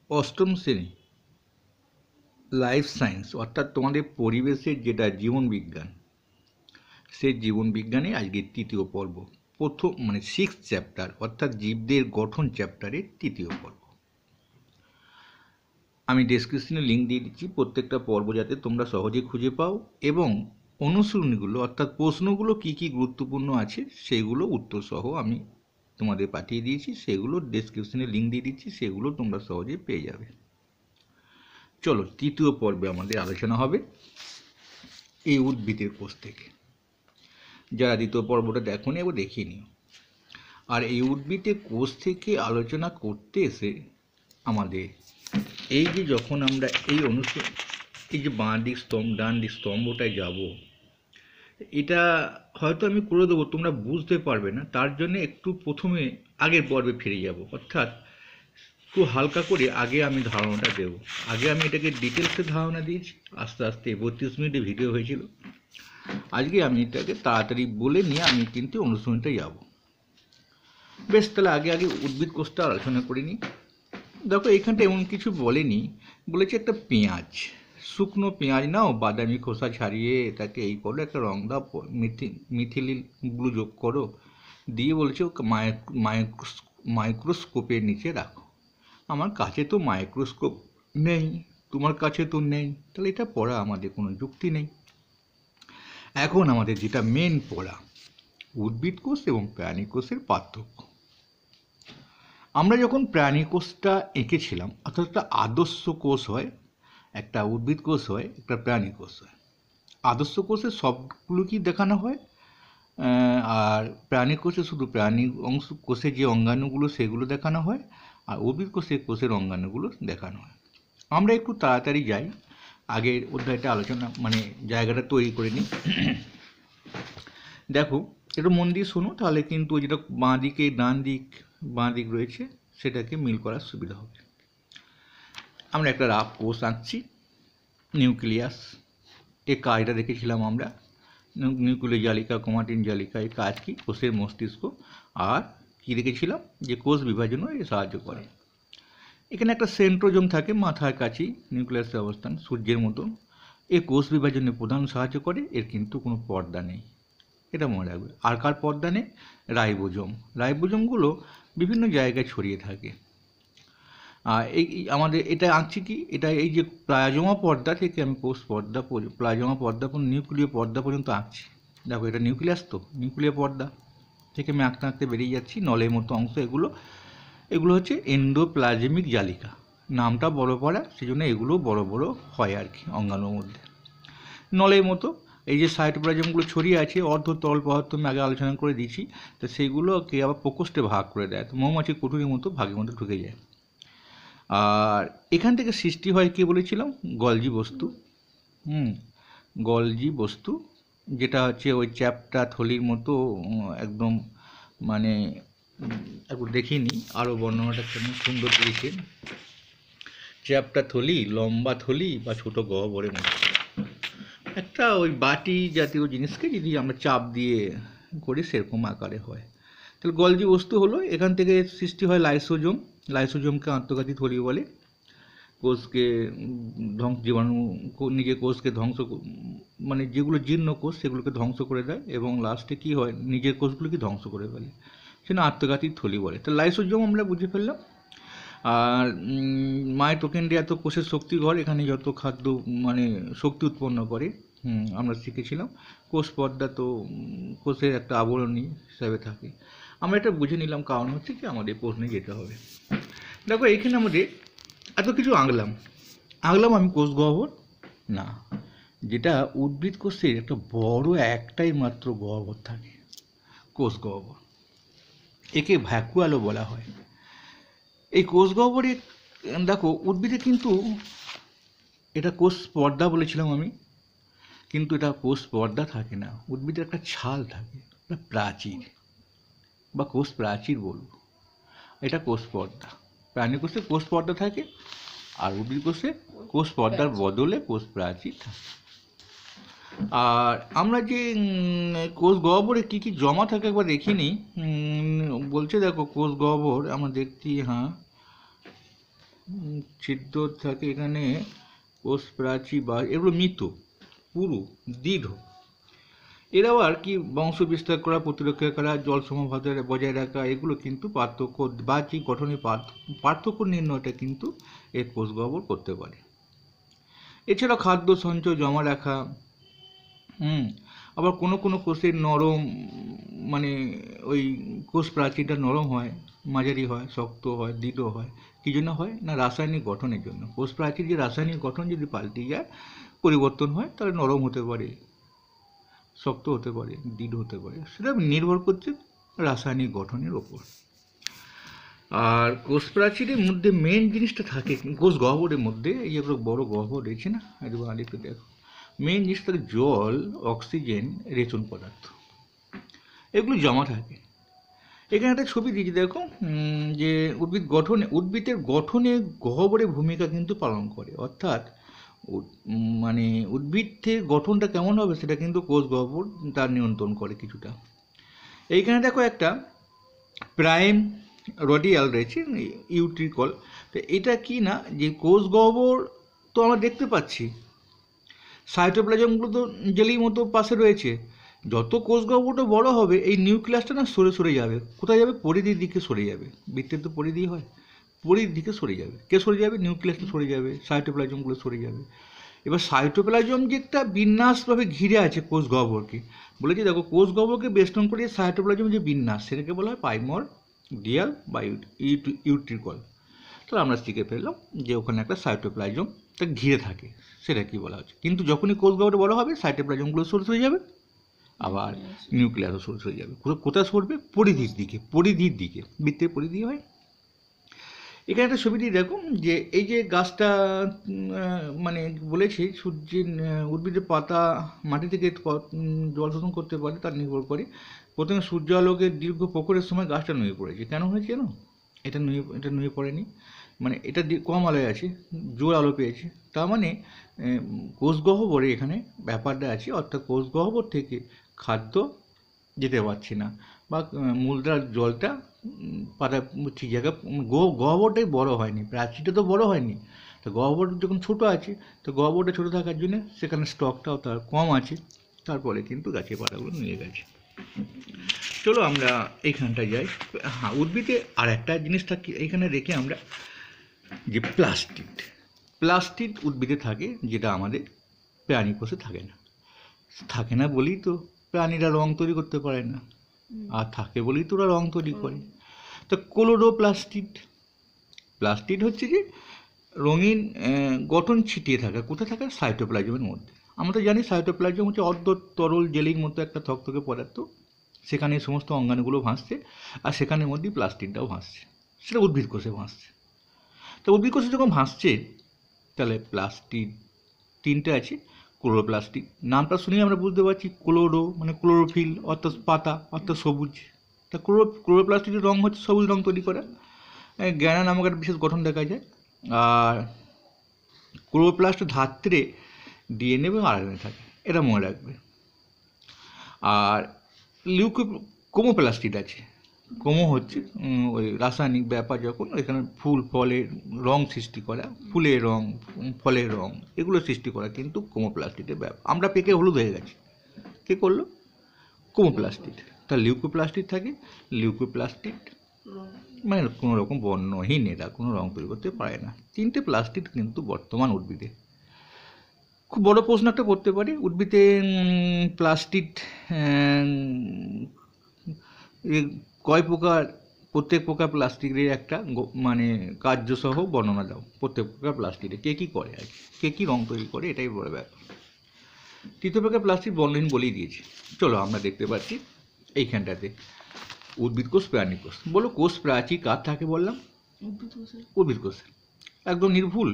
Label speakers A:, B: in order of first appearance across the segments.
A: অষ্টম শ্রেণী life science অর্থাৎ তোমাদের পরিবেশের যেটা জীবন বিজ্ঞান, সেই জীবন বিজ্ঞানে আজকে তৃতীয় পর্ব, প্রথম মানে 6th চ্যাপ্টার অর্থাৎ জীবদের গঠন চ্যাপ্টারের তৃতীয় পর্ব। আমি ডেসক্রিপশনে লিঙ্ক দিয়ে দিচ্ছি প্রত্যেকটা পর্ব যাতে তোমরা সহজে খুঁজে পাও, এবং অনুশীলনীগুলো অর্থাৎ প্রশ্নগুলো কি কি গুরুত্বপূর্ণ আছে সেগুলো উত্তর সহ আমি তোমাদের পাঠিয়ে দিয়েছি, সেগুলো ডেসক্রিপশনে লিঙ্ক দিয়ে দিচ্ছি, সেগুলো তোমরা সহজে পেয়ে যাবে। চলো তৃতীয় পর্বে আমাদের আলোচনা হবে এই উদ্ভিদের কোষ থেকে। যারা দ্বিতীয় পর্বটা দেখোনি এবার দেখিয়ে নিও। আর এই উদ্ভিদের কোষ থেকে আলোচনা করতে এসে আমাদের এই যে যখন আমরা এই এই যে বাঁ দিক স্তম্ভ ডান দিক স্তম্ভটায় যাব, এটা হয়তো আমি করে দেবো, তোমরা বুঝতে পারবে না, তার জন্য একটু প্রথমে আগের পর্বে ফিরে যাব, অর্থাৎ একটু হালকা করে আগে আমি ধারণাটা দেব। আগে আমি এটাকে ডিটেলসে ধারণা দিয়েছি, আস্তে আস্তে 32 মিনিটে ভিডিও হয়েছিল। আজকে আমি এটাকে তাড়াতাড়ি বলে নিয়ে আমি কিন্তু অনুশীলনটা যাব। বেশ, তাহলে আগে আগে উদ্ভিদ কোষটা আলোচনা করে নিই। দেখো এইখানটা এমন কিছু বলেনি, বলেছে একটা পেঁয়াজ, শুকনো পেঁয়াজ নাও, বাদামি খোসা ছাড়িয়ে এটাকে এই করো, একটা রং দাও, মিথিলিন ব্লু যোগ করো, দিয়ে বলছে মাইক্রোস্কোপের নিচে রাখো। আমার কাছে তো মাইক্রোস্কোপ নেই, তোমার কাছে তো নেই, তাহলে এটা পড়া আমাদের কোনো যুক্তি নেই। এখন আমাদের যেটা মেন পড়া, উদ্ভিদ কোষ এবং প্রাণী কোষের পার্থক্য। আমরা যখন প্রাণী কোষটা এঁকেছিলাম, অর্থাৎ একটা আদর্শ কোষ হয়, একটা উদ্ভিদ কোষ হয়, একটা প্রাণী কোষ হয়। আদর্শ কোষে সবগুলো কি দেখানো হয়, আর প্রাণী কোষে শুধু প্রাণী কোষে যে অঙ্গাণুগুলো সেগুলো দেখানো হয়, আর উদ্ভিদ কোষের অঙ্গাণুগুলো দেখানো হয়। আমরা একটু তাড়াতাড়ি যাই, আগের অধ্যায়টা আলোচনা মানে জায়গাটা তৈরি করে নিই। দেখো একটু মন দিয়ে শোনো, তাহলে কিন্তু যেটা বাঁ দিকে বাঁ দিক রয়েছে সেটাকে মিল করার সুবিধা হবে। আমরা একটা রাফ কোষ আঁকছি, নিউক্লিয়াস। এই কাজটা দেখেছিলাম আমরা, নিউক্লিয় জালিকা, ক্রোমাটিন জালিকা, এই কাজ কি, কোষের মস্তিষ্ক। আর কি দেখেছিলাম, যে কোষ বিভাজনও এ সাহায্য করে। এখানে একটা সেন্ট্রোজোম থাকে মাথার কাছেই, নিউক্লিয়াসের অবস্থান সূর্যের মতন। এই কোষ বিভাজনে প্রধান সাহায্য করে, এর কিন্তু কোনো পর্দা নেই, এটা মনে রাখবে। আর কার পর্দা নেই? রাইবোজোমগুলো বিভিন্ন জায়গায় ছড়িয়ে থাকে। আর এই আমাদের এটা আঁকছি কি, এটা এই যে প্লাজমা পর্দা থেকে আমি কোষ পর্দা, প্লাজমা পর্দা নিউক্লিয় পর্দা পর্যন্ত আঁকছি। দেখো এটা নিউক্লিয়াস, তো নিউক্লিয় পর্দা থেকে আমি আঁকতে আঁকতে বেরিয়ে যাচ্ছি। নলের মতো অংশ এগুলো হচ্ছে এন্ডোপ্লাজমিক জালিকা, নামটা বড় পড়া, সেই জন্য এগুলো বড় বড় হয় আর কি অঙ্গাণুর মধ্যে। নলের মতো এই যে সাইটোপ্লাজমগুলো ছড়িয়ে আছে, অর্ধ তরল পদার্থ আমি আগে আলোচনা করে দিয়েছি, তো সেইগুলোকে আবার প্রকোষ্ঠে ভাগ করে দেয়, তো মৌমাছির কুঠুরির মতো ভাগের মধ্যে ঢুকে যায়। আর এখান থেকে সৃষ্টি হয় কি বলেছিলাম, গলজি বস্তু। গলজি বস্তু যেটা হচ্ছে ওই চ্যাপ্টা থলির মতো একদম, মানে একটু দেখিনি আরও বর্ণনাটা কেমন সুন্দর দিয়েছে। চ্যাপ্টা থলি, লম্বা থলি বা ছোটো গহ্বরের মতো একটা ওই বাটি জাতীয় জিনিসকে যদি আমরা চাপ দিয়ে করি সেরকম আকারে হয়। তাহলে গলজি বস্তু হলো, এখান থেকে সৃষ্টি হয় লাইসোজোম। লাইসোজোমকে আত্মঘাতী থলি বলে। কোষকে জীবাণু নিজের কোষকে ধ্বংস, মানে যেগুলো জীর্ণ কোষ সেগুলোকে ধ্বংস করে দেয়, এবং লাস্টে কি হয়, নিজের কোষগুলোকে ধ্বংস করে ফেলে, সেটা আত্মঘাতী থলি বলে। তো লাইসোজোম আমরা বুঝে ফেললাম। আর মাইটোকন্ড্রিয়া তো কোষের শক্তির ঘর, এখানে যত খাদ্য মানে শক্তি উৎপন্ন করে, আমরা শিখেছিলাম। কোষ পর্দা তো কোষের একটা আবরণী হিসাবে থাকে। আমরা এটা বুঝে নিলাম, কারণ হচ্ছে কি আমাদের প্রশ্নে যেতে হবে। দেখো এইখানে আমাদের এত কিছু আঁকলাম আমি কোষ গহ্বর না, যেটা উদ্ভিদ কোষের একটা বড় একটাই মাত্র গহ্বর থাকে, কোষ গহ্বর। একে ভ্যাকুয়ালও বলা হয়। এই কোষ গহ্বরে দেখো উদ্ভিদে কিন্তু এটা কোষ পর্দা বলেছিলাম আমি, কিন্তু এটা কোষ পর্দা থাকে না, উদ্ভিদের একটা ছাল থাকে, একটা প্রাচীর বা কোষ প্রাচীর বলব, এটা কোষ পর্দা। প্রাণী কোষে কোষ পর্দা থাকে, আর উদ্ভিদ কোষে কোষ পর্দার বদলে কোষ প্রাচীর থাকে। আর আমরা যে কোষ গহ্বরে কী কী জমা থাকে একবার দেখিনি, বলছে দেখো কোষ গহ্বর আমরা দেখছি, হ্যাঁ ছিদ্র থাকে এখানে, কোষ প্রাচীর বা এগুলো মৃত, পুরু, দৃঢ়। এরা আবার কি বংশ বিস্তার করা, প্রতিরক্ষা করা, জল সমভাবে বজায় রাখা, এগুলো কিন্তু পার্থক্য বাহ্যিক গঠনে পার্থক্য নির্ণয়টা কিন্তু এই কোষ গহ্বর করতে পারে। এছাড়া খাদ্য সঞ্চয় জমা রাখা, আবার কোনো কোনো কোষের নরম, মানে ওই কোষ প্রাচীরটা নরম হয়, মাঝারি হয়, শক্ত হয়, দৃঢ় হয়। কী জন্য হয় না, রাসায়নিক গঠনের জন্য। কোষ প্রাচীর যে রাসায়নিক গঠন যদি পাল্টে যায়, পরিবর্তন হয়, তাহলে নরম হতে পারে, শক্ত হতে পারে, দৃঢ় হতে পারে। সেটা নির্ভর করছে রাসায়নিক গঠনের ওপর। আর কোষ প্রাচীরের মধ্যে মেন জিনিসটা থাকে কোষ গহ্বরের মধ্যে, এই যে বড় গহ্বর রয়েছে না, একটু দেখো, মেন জিনিস থাকে জল, অক্সিজেন, রেচন পদার্থ, এগুলো জমা থাকে। এখানে একটা ছবি দিয়েছি দেখো, যে উদ্ভিদের গঠনে গহ্বরের ভূমিকা কিন্তু পালন করে। অর্থাৎ মানে উদ্ভিদের গঠনটা কেমন হবে সেটা কিন্তু কোষ গহ্বর তার নিয়ন্ত্রণ করে কিছুটা। এইখানে দেখো একটা প্রাইম রডিয়াল রয়েছে, ইউট্রিকল। তো এটা কি না, যে কোষ গহ্বর তো আমরা দেখতে পাচ্ছি, সাইটোপ্লাজমগুলো তো জেলির মতো পাশে রয়েছে। যত কোষ গহ্বরটা বড় হবে, এই নিউক্লিয়াসটা না সরে সরে যাবে। কোথায় যাবে? পরিধির দিকে সরে যাবে। বৃত্তের তো পরিধি হয়, পরিধির দিকে সরে যাবে। কে সরে যাবে? নিউক্লিয়াসটা সরে যাবে, সাইটোপ্লাজমগুলো সরে যাবে। এবার সাইটোপ্লাজম যে একটা বিন্যাসভাবে ঘিরে আছে কোষ গহ্বরকে, বলেছি দেখো, কোষ গহ্বরকে বেষ্টন করে সাইটোপ্লাজম যে বিন্যাস, সেটাকে বলা হয় প্রাইমর্ডিয়াল বা ইউট্রিকল। তাহলে আমরা শিখে ফেললাম যে ওখানে একটা সাইটোপ্লাজমটা ঘিরে থাকে, সেটা কি বলা হচ্ছে। কিন্তু যখনই কোষ গহ্বর বড় হবে, সাইটোপ্লাজমগুলো সরে সরে যাবে, আবার নিউক্লিয়াসও সরে সরে যাবে। কোথায় সরবে? পরিধির দিকে, পরিধির দিকে, বৃত্তের পরিধি হয়। এখানে একটা ছবিটি দেখো, যে এই যে গাছটা মানে বলেছে সূর্যের উদ্ভিদের পাতা মাটি থেকে জল শোষণ করতে পারে, তার নির্ভর করে। প্রথমে সূর্য আলোকের দীর্ঘ প্রখরের সময় গাছটা নুয়ে পড়েছে। কেন হয়েছে জানো? এটা নুয়ে পড়েনি, মানে এটা কম আলোয় আছে, জোর আলো পেয়েছে। তার মানে কোষ গহ্বরে এখানে ব্যাপারটা আছে, অর্থাৎ কোষ গহ্বর থেকে খাদ্য যেতে পারছে না, বা মূলধারার জলটা পাতা ঠিক জায়গায়, গহ্বরটাই বড় হয়নি, প্রাচীরটা তো বড় হয়নি। তো গহ্বর যখন ছোটো আছে, তো গহ্বরটা ছোটো থাকার জন্য সেখানে স্টকটাও তার কম আছে, তারপরে কিন্তু গাছের পাতাগুলো নিয়ে গেছে। চলো আমরা এইখানটায় যাই। হ্যাঁ, উদ্ভিদে আর একটা জিনিস থাকে এইখানে রেখে আমরা, যে প্লাস্টিড উদ্ভিদে থাকে, যেটা আমাদের প্রাণী কোষে থাকে না বলেই তো প্রাণীরা রং তৈরি করতে পারে না, আর থাকে বলেই তো ওরা রং তৈরি করে। তো প্লাস্টিড হচ্ছে যে রঙিন গঠন ছিটিয়ে থাকা। কোথায় থাকে? সাইটোপ্লাজমের মধ্যে। আমরা তো জানি সাইটোপ্লাজম হচ্ছে অর্ধ তরল জেলির মতো একটা থকথকে পদার্থ, সেখানে সমস্ত অঙ্গাণুগুলো ভাসছে, আর সেখানের মধ্যেই প্লাস্টিডটাও ভাসছে, সেটা উদ্ভিদ কোষে ভাসছে। তো উদ্ভিদ কোষে যখন ভাসছে, তাহলে প্লাস্টিড তিনটে আছে। ক্লোরোপ্লাস্টিক, নামটা শুনেই আমরা বুঝতে পারছি, ক্লোরো মানে ক্লোরোফিল, অর্থাৎ পাতা, অর্থাৎ সবুজ। তা ক্লোরোপ্লাস্টিকের রঙ হচ্ছে সবুজ রঙ তৈরি করা, গ্যানা নামক একটা বিশেষ গঠন দেখা যায়। আর ক্লোরোপ্লাস্ট ধাত্রে ডিএনএ এবং আরএনএ থাকে, এটা মনে রাখবে। আর কোমোপ্লাস্টিড আছে। কোমো হচ্ছে ওই রাসায়নিক ব্যাপার, যখন এখানে ফলের রং সৃষ্টি করা, ফুলের রং, ফলের রং, এগুলো সৃষ্টি করা কিন্তু কোমোপ্লাস্টিডের ব্যাপার। আমরা পেকে হলুদ হয়ে গেছি, কে করলো? কোমোপ্লাস্টিড। তার লিউকোপ্লাস্টিড থাকে, লিউকোপ্লাস্টিড মানে কোনো রকম বর্ণহীন, এরা কোনো রং তৈরি করতে পারে না। তিনটে প্লাস্টিড কিন্তু বর্তমান উদ্ভিদে। খুব বড় প্রশ্ন একটা করতে পারি, উদ্ভিদে প্লাস্টিড কয় প্রকার, প্রত্যেক প্রকার প্লাস্টিকের একটা মানে কার্যসহ বর্ণনা দাও। প্রত্যেক প্রকার প্লাস্টিকে কে কী করে, আর কে কী রং তৈরি করে, এটাই বড় ব্যাপার। তৃতীয় প্রকার প্লাস্টিক বর্ণহীন বলেই দিয়েছি। চলো আমরা দেখতে পাচ্ছি এইখানটাতে উদ্ভিদ কোষ, প্রাণী কোষ। বলো কোষ প্রাচীর কার থাকে বললাম? উদ্ভিদ কোষ। একদম নির্ভুল,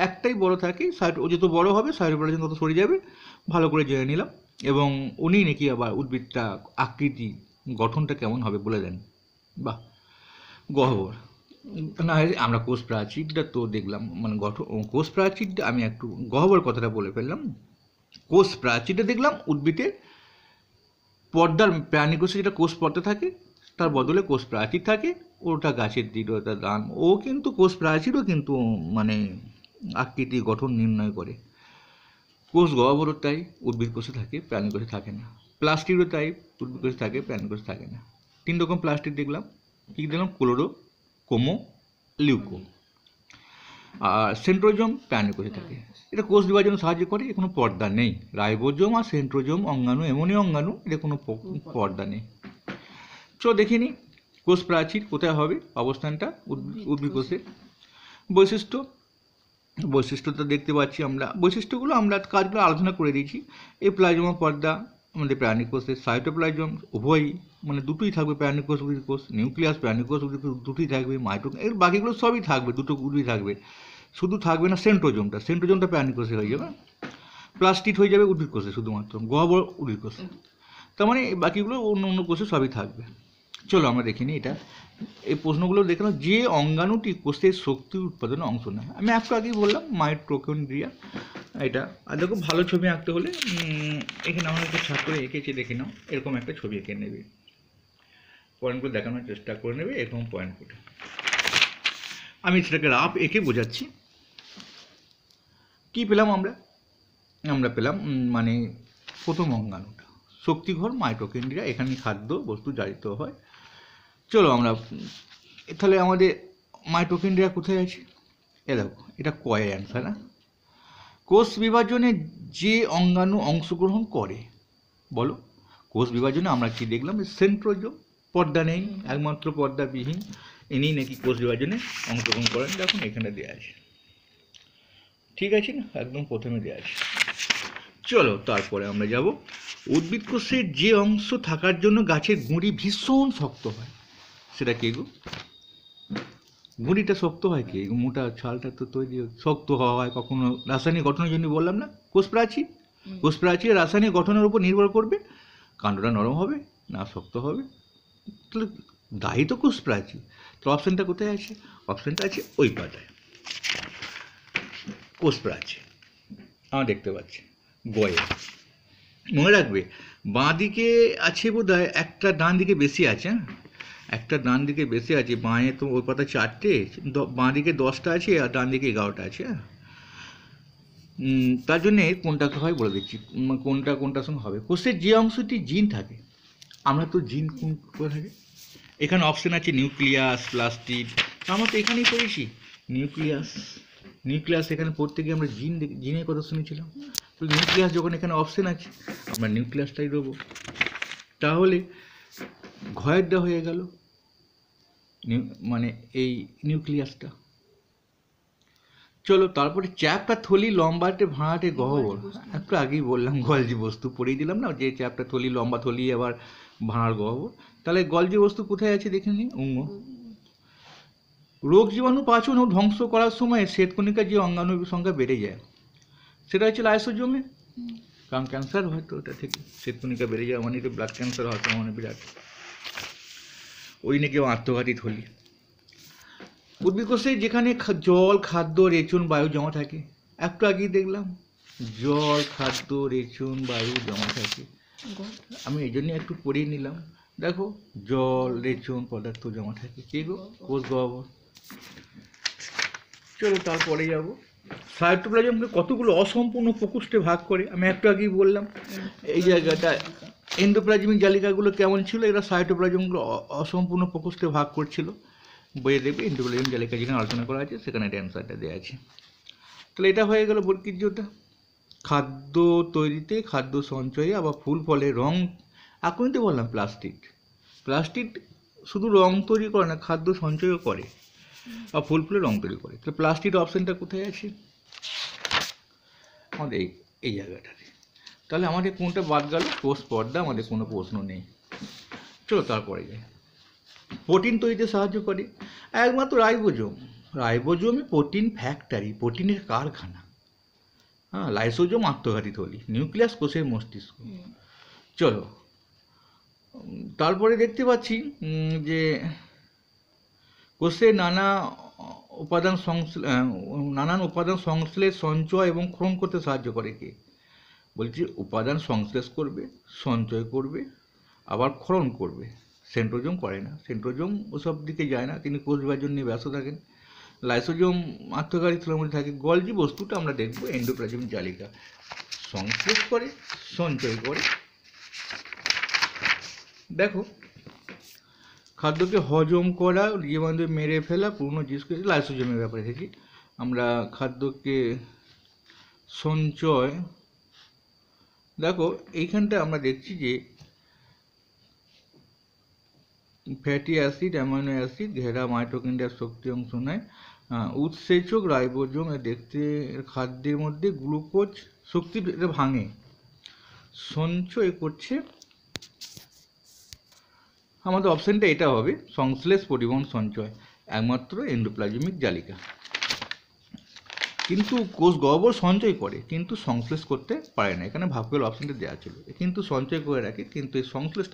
A: একটাই বড় থাকে, ও যত বড় হবে সাইটোপ্লাজম তত সরে যাবে, ভালো করে জেনে নিলাম। এবং উনি নাকি আবার উদ্ভিদটা আকৃতি গঠনটা কেমন হবে বলে দেন। বাহ, গহ্বর না, আমরা কোষ প্রাচীরটা তো দেখলাম, মানে কোষ প্রাচীরটা আমি একটু গহ্বর কথাটা বলে ফেললাম। কোষ প্রাচীরটা দেখলাম উদ্ভিদের পর্দার, প্রাণী কোষে যেটা কোষ পর্দা থাকে তার বদলে কোষ প্রাচীর থাকে, ওটা গাছের দৃঢ়তা দান, ও কিন্তু কোষ প্রাচীরও কিন্তু মানে আকৃতি গঠন নির্ণয় করে। কোষ গহ্বরও তাই, উদ্ভিদ কোষে থাকে, প্রাণী কোষে থাকে না। প্লাস্টিডও তাই, উদ্ভিদ কোষে থাকে, প্রাণী কোষে থাকে না। 3 রকম প্লাস্টিড দেখলাম। কী দেখলাম? ক্লোরো, কোমো, লিউকো। আর সেন্ট্রোজোম প্রাণী কোষে থাকে। এটা কোষ বিভাজনে সাহায্য করে, এর কোনো পর্দা নেই। রাইবোজোম আর সেন্ট্রোজোম অঙ্গাণু এমনই অঙ্গাণু, এর কোনো পর্দা নেই। চলো দেখে নিই কোষ প্রাচীর কোথায় হবে অবস্থানটা, উদ্ভিদ কোষে। বৈশিষ্ট্যটা দেখতে পাচ্ছি আমরা, বৈশিষ্ট্যগুলো আমরা কাজগুলো আলোচনা করে দিয়েছি। এই প্লাজমা পর্দা আমাদের প্রাণী কোষের, সাইটোপ্লাজম উভয়ই মানে দুটোই থাকবে, প্রাণী কোষ উদ্ভিদ কোষ, নিউক্লিয়াস প্রাণী কোষ উদ্ভিদ কোষ দুটোই থাকবে, এর বাকিগুলো সবই থাকবে, দুটো উদ্ভিদ থাকবে, শুধু থাকবে না সেন্ট্রোজোমটা প্রাণী কোষে হয়ে যাবে, প্লাস্টিড হয়ে যাবে উদ্ভিদ কোষে শুধুমাত্র, গহ্বর উদ্ভিদ কোষে। তার মানে বাকিগুলো অন্য অন্য কোষে সবই থাকবে। চলো আমরা দেখে নিই এটা, এই প্রশ্নগুলো দেখলাম। যে অঙ্গাণুটি কোষের শক্তি উৎপাদনের অংশ নেয়, আমি একটু আগেই বললাম মাইটোকন্ড্রিয়া। এটা আর দেখো, ভালো ছবি আঁকতে হলে এখানে আমার একটা ছাত্র এঁকেছে, দেখে নাও, এরকম একটা ছবি এঁকে নেবে, পয়েন্টগুলো দেখানোর চেষ্টা করে নেবে, এরকম পয়েন্টগুলো। আমি সেটাকে রাফ এঁকে বোঝাচ্ছি। কি পেলাম আমরা পেলাম মানে প্রথম অঙ্গাণুটা শক্তিঘর মাইটোকন্ড্রিয়া, এখানে খাদ্য বস্তু জারিত হয়। চলো আমরা তাহলে আমাদের মাইটোকন্ড্রিয়া কোথায় আছে, এ দেখো, এটা কয়ের অ্যান্সার না? কোষ বিভাজনে যে অঙ্গাণু অংশগ্রহণ করে, বলো কোষ বিভাজনে আমরা কি দেখলাম? সেন্ট্রোজোম, পর্দা নেই, একমাত্র পর্দাবিহীন, ইনি নাকি কোষ বিভাজনে অংশগ্রহণ করেন। দেখুন এখানে দেওয়া আছে, ঠিক আছে না, একদম প্রথমে দেওয়া আছে। চলো তারপরে আমরা যাব উদ্ভিদ কোষের যে অংশ থাকার জন্য গাছের গুঁড়ি ভীষণ শক্ত হয়, সেটা কি গো? গুঁড়িটা শক্ত হয় কি? মোটা ছালটা তো তৈরি শক্ত হওয়া হয় কখনো রাসায়নিক গঠনের জন্য, বললাম না, কোষ প্রাচীর রাসায়নিক গঠনের উপর নির্ভর করবে, কাণ্ডটা নরম হবে না শক্ত হবে, তাহলে দায়ী তো কোষ প্রাচীর। তো অপশানটা কোথায় আছে? অপশানটা আছে ওই পাতায়, কোষ প্রাচীর আমরা দেখতে পাচ্ছি গয়ে। মনে রাখবে, বাঁ দিকে আছে বোধহয় একটা, ডান দিকে বেশি আছে, একটা ডান দিকে বেশি আছে, বাঁয়ে তো ওই পাতা 4টে, বাঁ দিকে 10টা আছে আর ডান দিকে 11টা আছে। তার জন্যে কোনটা হয় বলে দিচ্ছি, কোনটার সঙ্গে হবে। কোষের যে অংশটি জিন থাকে, আমরা তো জিন কোন থাকে, এখানে অপশান আছে নিউক্লিয়াস, প্লাস্টিড, আমরা তো এখানেই পড়েছি নিউক্লিয়াস এখানে পড়তে গিয়ে আমরা জিনের কথা শুনেছিলাম। তো নিউক্লিয়াস যখন এখানে অপশান আছে, আমরা নিউক্লিয়াসটাই দেবো। তাহলে ঘয়েরটা হয়ে গেল মানে এই নিউক্লিয়াসটা। চলো তারপরে চ্যাপ্টা থলি লম্বাটে ভাঁড়াটে গহ্বর, একটু আগেই বললাম গলজি বস্তু পড়িয়ে দিলাম না, যে চ্যাপ্টা থলি লম্বা থলি আবার ভাঁড়ার গহ্বর। তাহলে গলজি বস্তু কোথায় আছে দেখে নিই। রোগ জীবাণু পাচন ও ধ্বংস করার সময় শ্বেতকণিকার যে অঙ্গাণুর সংখ্যা বেড়ে যায়, সেটা হচ্ছে লাইসোজোমে, কারণ ক্যান্সার হয়তো ওটা থেকে শ্বেতকণিকা বেড়ে যায় মানে তো ব্লাড ক্যান্সার হয়তো মানে বিরাট, ওই নাকি আত্মঘাতী থলি। উদ্ভিদ কোষে যেখানে জল, খাদ্য, রেচন, বায়ু জমা থাকে, একটু আগেই দেখলাম জল, খাদ্য, রেচন, বায়ু জমা থাকে, আমি এই জন্য একটু পড়িয়ে নিলাম। দেখো জল, রেচন পদার্থ জমা থাকে, কে গো? কোষ গহ্বর। চলো তারপরে যাব, সাইটোপ্লাজমকে কতগুলো অসম্পূর্ণ প্রকোষ্ঠে ভাগ করে, আমি একটু আগেই বললাম। এই জায়গাটা এন্ডোপ্লাজমিক জালিকাগুলো কেমন ছিল, এরা সাইটোপ্লাজমগুলো অসম্পূর্ণ প্রকোষ্ঠে ভাগ করছিল। বইয়ে দেখবে এন্ডোপ্লাজমিক জালিকা যেখানে আলোচনা করা আছে সেখানে এটা অ্যান্সারটা দেওয়া আছে। তাহলে এটা হয়ে গেল বর্গীয়টা। খাদ্য তৈরিতে, খাদ্য সঞ্চয়ে, আবার ফুল ফলে রং, এখন তো বললাম প্লাস্টিক শুধু রং তৈরি করে না, খাদ্য সঞ্চয়ও করে আর ফুল ফুলে রং তৈরি করে। তাহলে প্লাস্টিক অপশানটা কোথায় আছে? আমাদের এই জায়গাটাতে। তাহলে আমাদের কোনটা বাদ গেল? কোষ পর্দা, আমাদের কোনো প্রশ্ন নেই। চলো তারপরে যাই। প্রোটিন তৈরিতে সাহায্য করে একমাত্র রাইবোজোমই প্রোটিন ফ্যাক্টরি, প্রোটিনের কারখানা। হ্যাঁ, লাইসোজোম আত্মঘাতী থলি, নিউক্লিয়াস কোষের মস্তিষ্ক। চলো তারপরে দেখতে পাচ্ছি যে কোষে নানান উপাদান সংশ্লেষ, সঞ্চয় এবং ক্ষরণ করতে সাহায্য করে কে? বলছি উপাদান সংশ্লেষ করবে, সঞ্চয় করবে, আবার ক্ষরণ করবে, সেন্ট্রোজোম করে না, সেন্ট্রোজোম ওসব দিকে যায় না, তিনি কোষ বিভাজন নিয়ে ব্যস্ত থাকেন। লাইসোজোম আত্মঘাতী থলের মধ্যে থাকে। গলজি বস্তুটা আমরা দেখবো এন্ডোপ্লাজমিক জালিকা, সংশ্লেষ করে, সঞ্চয় করে। দেখো, খাদ্যকে হজম করা, জীবাণু মেরে ফেলা, পূর্ণ জীবকে লাইসোজোমের ব্যাপারে দেখি আমরা। খাদ্যকে সঞ্চয়, দেখো এইখানটা আমরা দেখছি যে ফ্যাটি অ্যাসিড, অ্যামাইনো অ্যাসিড ঘেরা মাইটোকন্ড্রিয়ার শক্তি অংশ নেয়। উৎসেচক রাইবোজোম দেখতে খাদ্যের মধ্যে গ্লুকোজ শক্তি ভাঙে, সঞ্চয় করছে। আমাদের অপশানটা এটা হবে, সংশ্লেষ, পরিবহন, সঞ্চয়, একমাত্র এন্ডোপ্লাজমিক জালিকা। কিন্তু কোষ গহ্বর সঞ্চয় করে কিন্তু সংশ্লেষ করতে পারে না, এখানে ভাবকেল অপশানটা দেওয়া ছিল, কিন্তু সঞ্চয় করে রাখে কিন্তু এই সংশ্লেষ